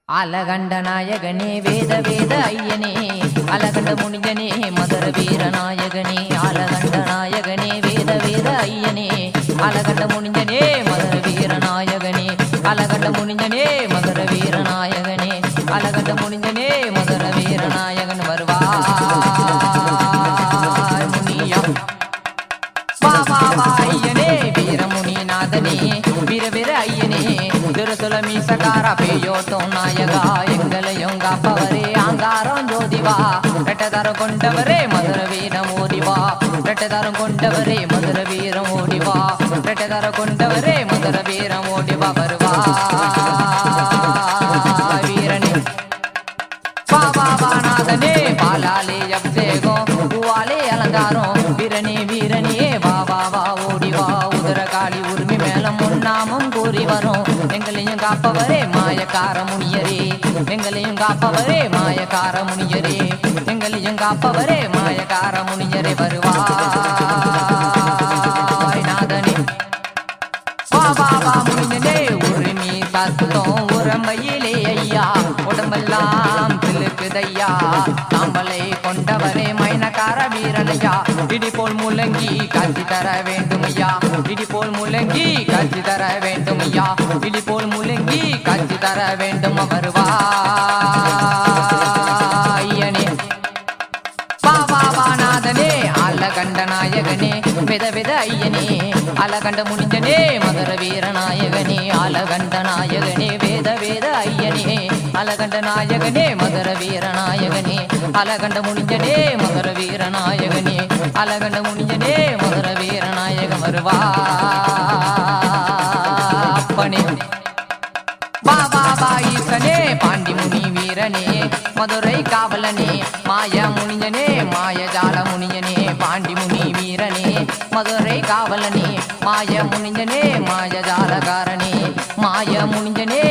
அலகண்ட நாயகனே வேத வேத ஐயனே அலகண்ட முனிஜனே மதுர வீர நாயகனே அலகண்ட நாயகனே வேத வேத ஐயனே அலகண்ட முனிஜனே மதுர வீர நாயகனே அலகண்ட முனிஜனே மதுர வீர நாயகனே அலகண்ட முனிஜனே மதுர வீர நாயகன் வருவாய் முனியா பாபா ஐயனே வீரமுனி நாதனே வீர வீர ஐயனே திருசுல மீசகாரா பேயோட்டும் நாயகா எங்களையும் காப்பவரே ஆங்காரம் ஜோதிவா ரெட்டதாரம் கொண்டவரே மதுர வீரம் ஓடிவா ரெட்டதாரம் கொண்டவரே மதுர வீரம் ஓடிவா ரெட்டதாரம் கொண்டவரே மதுர வீரம் ஓடிவா வருவா வீரனே பாபாநாதனே பாலாலே அபிஷேகம் பூவாலே அலங்காரம் வீரனே வீரனே வா வா வா ஓடிவா உதர காளி உரிமை மேலம் முன்னாமம் கூறி வரும் எங்களையும் காப்பவரே மாயக்கார முனியரே எங்களையும் காப்பவரே மாயக்கார முனியரே எங்களையும் காப்பவரே மாயக்கார முனியரே வருவாய் நாதனே பாபா முனியனே உரிமை தத்துவம் உரம்பையிலே ஐயா உடம்பெல்லாம் பிழுக்குதையா தாம்பலை கொண்டவரே மைனக்கார வீரனையா இடி போல் முழங்கி காட்சி தர வேண்டும் ஐயா இடி போல் முழங்கி காட்சி தர வேண்டும் ஐயா இடி போல் முழங்கி காட்சி தர வேண்டும் வருவாயனே பாபாநாதனே அலகண்ட நாயகனே வித வித ஐயனே அலகண்ட முனிஜனே மதுர வீர நாயகனே அலகண்ட நாயகனே வேத வேத ஐயனே அலகண்ட நாயகனே மதுர வீர நாயகனே அலகண்ட முனிஜனே மதுர வீர நாயகனே அலகண்ட முனிஜனே மதுர வீர நாயகம் வருவாப்பனே பாபா ஈசனே பாண்டி முனி வீரனே மதுரை காவலனே மாய முனியனே மாயஜால முனியனே பாண்டி முனி வீரனே மதுரை காவலனே மாய முனியனே மாயஜாலகாரனே மாய முனியனே